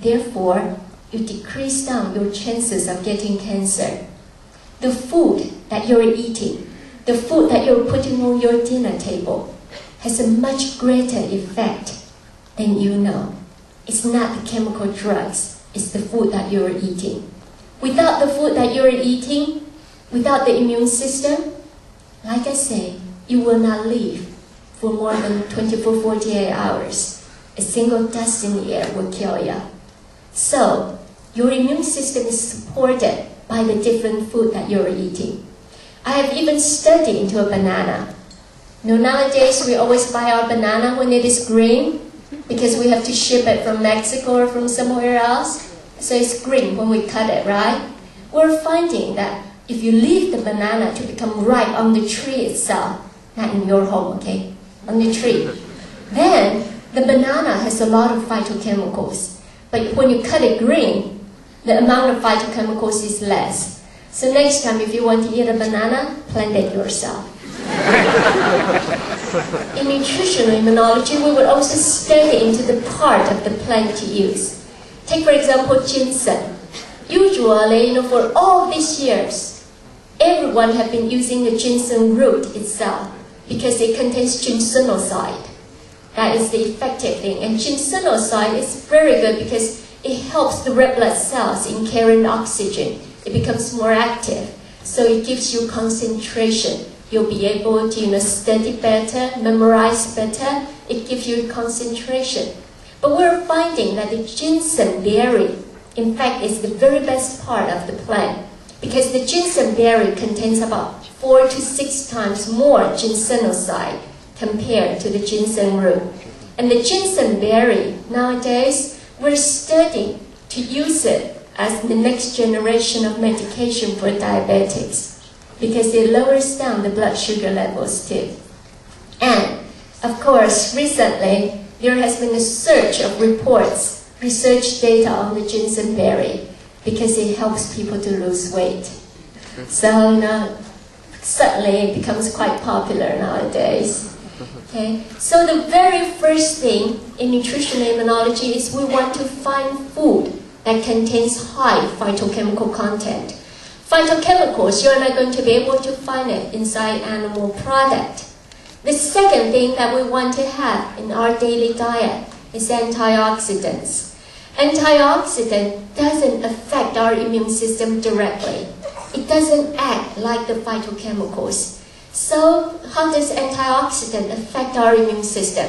Therefore, you decrease down your chances of getting cancer. The food that you're eating, the food that you're putting on your dinner table, has a much greater effect than you know. It's not the chemical drugs, it's the food that you're eating. Without the food that you're eating, without the immune system, like I say, you will not live for more than 24, 48 hours. A single dust in the air will kill you. So, your immune system is supported by the different food that you're eating. I have even studied into a banana. You know, nowadays we always buy our banana when it is green because we have to ship it from Mexico or from somewhere else. So it's green when we cut it, right? We're finding that if you leave the banana to become ripe on the tree itself, not in your home, okay, on the tree, then the banana has a lot of phytochemicals. But when you cut it green, the amount of phytochemicals is less. So next time if you want to eat a banana, plant it yourself. In nutritional immunology, we would also study into the part of the plant to use. Take for example ginseng. Usually, for all these years, everyone have been using the ginseng root itself because it contains ginsenoside. That is the effective thing. And ginsenoside is very good because it helps the red blood cells in carrying oxygen. It becomes more active. So it gives you concentration. You'll be able to study better, memorize better. It gives you concentration. But we're finding that the ginseng berry, in fact, is the very best part of the plant because the ginseng berry contains about 4 to 6 times more ginsenoside compared to the ginseng root. And the ginseng berry, nowadays, we're studying to use it as the next generation of medication for diabetics because it lowers down the blood sugar levels too. And, of course, recently, there has been a surge of reports, research data on the ginseng berry because it helps people to lose weight. So, suddenly it becomes quite popular nowadays. Okay? So the very first thing in nutritional immunology is we want to find food that contains high phytochemical content. Phytochemicals, you're not going to be able to find it inside animal product. The second thing that we want to have in our daily diet is antioxidants. Antioxidant doesn't affect our immune system directly. It doesn't act like the phytochemicals. So, how does antioxidant affect our immune system?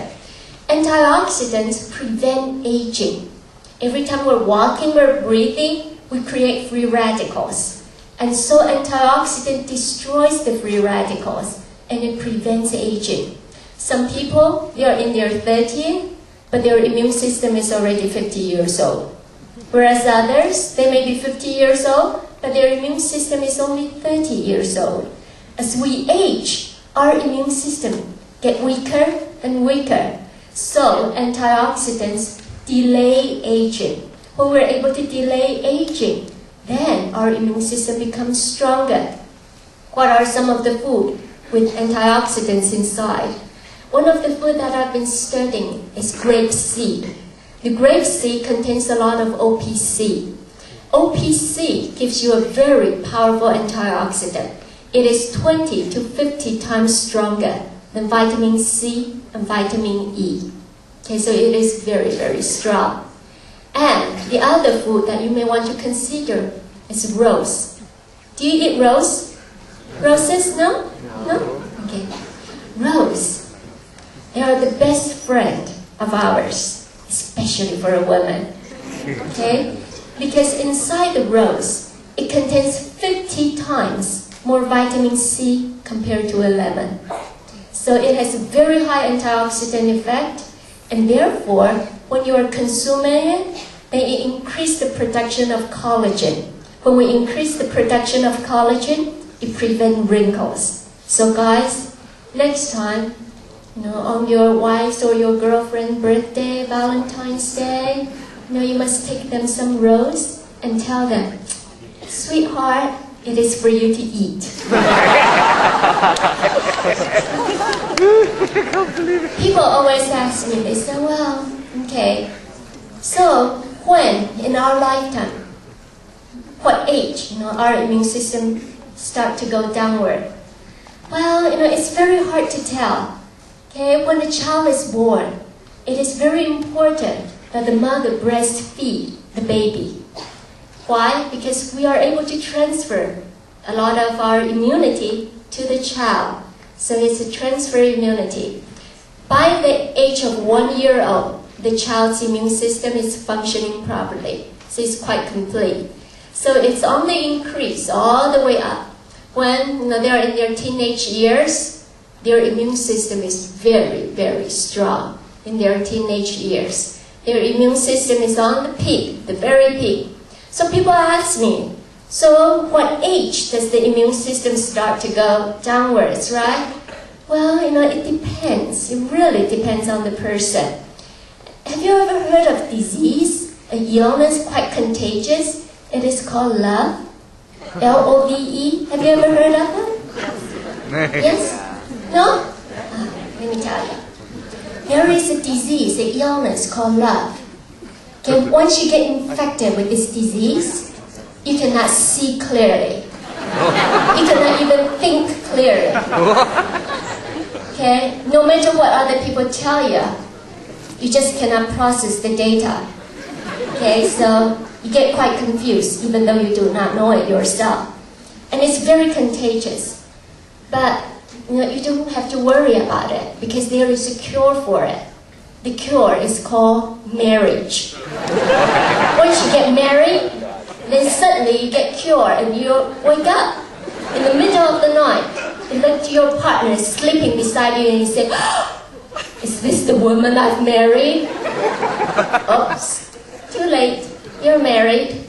Antioxidants prevent aging. Every time we're walking or breathing, we create free radicals. And so antioxidant destroys the free radicals and it prevents aging. Some people, they are in their 30s, but their immune system is already 50 years old. Whereas others, they may be 50 years old, but their immune system is only 30 years old. As we age, our immune system gets weaker and weaker. So antioxidants delay aging. When we're able to delay aging, then our immune system becomes stronger. What are some of the food with antioxidants inside? One of the food that I've been studying is grape seed. The grape seed contains a lot of OPC. OPC gives you a very powerful antioxidant. It is 20 to 50 times stronger than vitamin C and vitamin E. Okay, so it is very, very strong. And the other food that you may want to consider is rose. Do you eat rose? Roses? No? No? Okay. Rose. They are the best friend of ours, especially for a woman. Okay? Because inside the rose, it contains 50 times more vitamin C compared to a lemon. So it has a very high antioxidant effect, and therefore, when you are consuming it, then it increases the production of collagen. When we increase the production of collagen, it prevents wrinkles. So guys, next time, on your wife's or your girlfriend's birthday, Valentine's Day, you must take them some rose and tell them, sweetheart, it is for you to eat. People always ask me, they say, well, okay, so when in our lifetime, what age, our immune system start to go downward? Well, it's very hard to tell. Okay, when a child is born, it is very important that the mother breastfeed the baby. Why? Because we are able to transfer a lot of our immunity to the child. So it's a transfer immunity. By the age of 1 year old, the child's immune system is functioning properly. So it's quite complete. So it's only increased all the way up. When they are in their teenage years, their immune system is very, very strong in their teenage years. Their immune system is on the peak, the very peak. So people ask me, so what age does the immune system start to go downwards, right? Well, it depends. It really depends on the person. Have you ever heard of disease, a illness quite contagious? It is called love, L-O-V-E. Have you ever heard of it? Yes? No? Let me tell you. There is a disease, an illness called love. Okay, once you get infected with this disease, you cannot see clearly. You cannot even think clearly. Okay, no matter what other people tell you, you just cannot process the data. Okay, so you get quite confused even though you do not know it yourself. And it's very contagious. But you don't have to worry about it because there is a cure for it. The cure is called marriage. Once you get married, then suddenly you get cured and you wake up in the middle of the night. You look to your partner sleeping beside you and you say, is this the woman I've married? Oops, too late, you're married.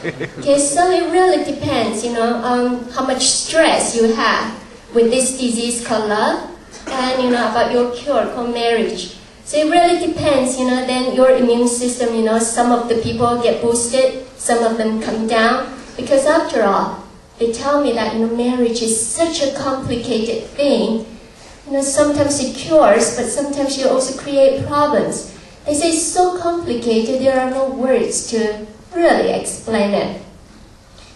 Okay, so it really depends, on how much stress you have with this disease called love and, about your cure called marriage. So it really depends, then your immune system, some of the people get boosted, some of them come down. Because after all, they tell me that, marriage is such a complicated thing. Sometimes it cures, but sometimes you also create problems. They say it's so complicated, there are no words to really explain it.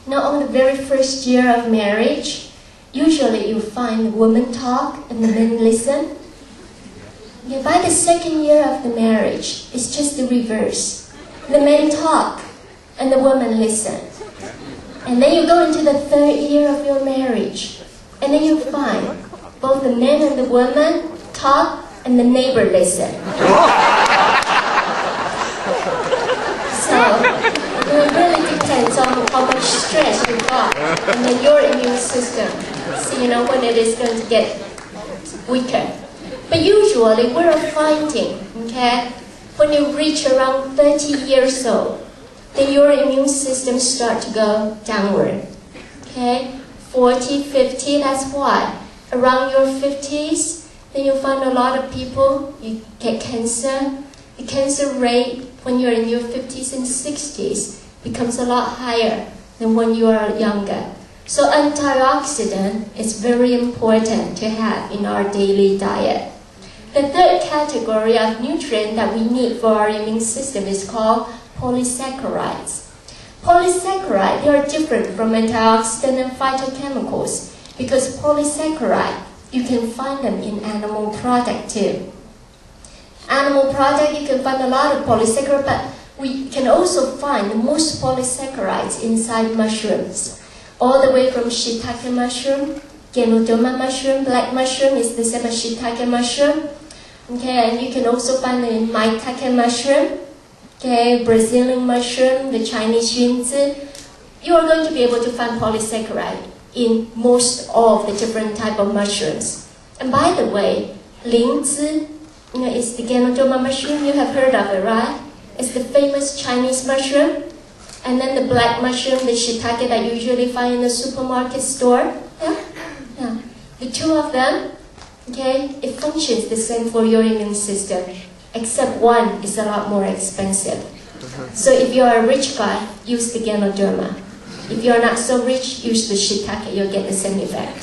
Now, on the very first year of marriage, usually you find the women talk and the men listen. Yeah, by the second year of the marriage, it's just the reverse. The men talk and the women listen. And then you go into the third year of your marriage, and then you find both the men and the women talk and the neighbor listen. So it really depends on how much stress you got and then your immune system. So when it is going to get weaker. But usually we're fighting, okay? When you reach around 30 years old, then your immune system start to go downward, okay? 40, 50, that's why. Around your 50s, then you find a lot of people, you get cancer. The cancer rate when you're in your 50s and 60s becomes a lot higher than when you are younger. So antioxidant is very important to have in our daily diet. The third category of nutrient that we need for our immune system is called polysaccharides. Polysaccharides, they are different from antioxidant and phytochemicals because polysaccharide, you can find them in animal product too. Animal product, you can find a lot of polysaccharide, but we can also find the most polysaccharides inside mushrooms. All the way from shiitake mushroom, Ganoderma mushroom, black mushroom is the same as shiitake mushroom. Okay, and you can also find it in maitake mushroom, okay, Brazilian mushroom, the Chinese yunzi. You are going to be able to find polysaccharide in most of the different type of mushrooms. And by the way, lingzi, it's the Ganoderma mushroom, you have heard of it, right? It's the famous Chinese mushroom. And then the black mushroom, the shiitake that you usually find in the supermarket store. Yeah. The two of them, okay, it functions the same for your immune system, except one is a lot more expensive. So if you are a rich guy, use the Ganoderma. If you are not so rich, use the shiitake, you'll get the same effect.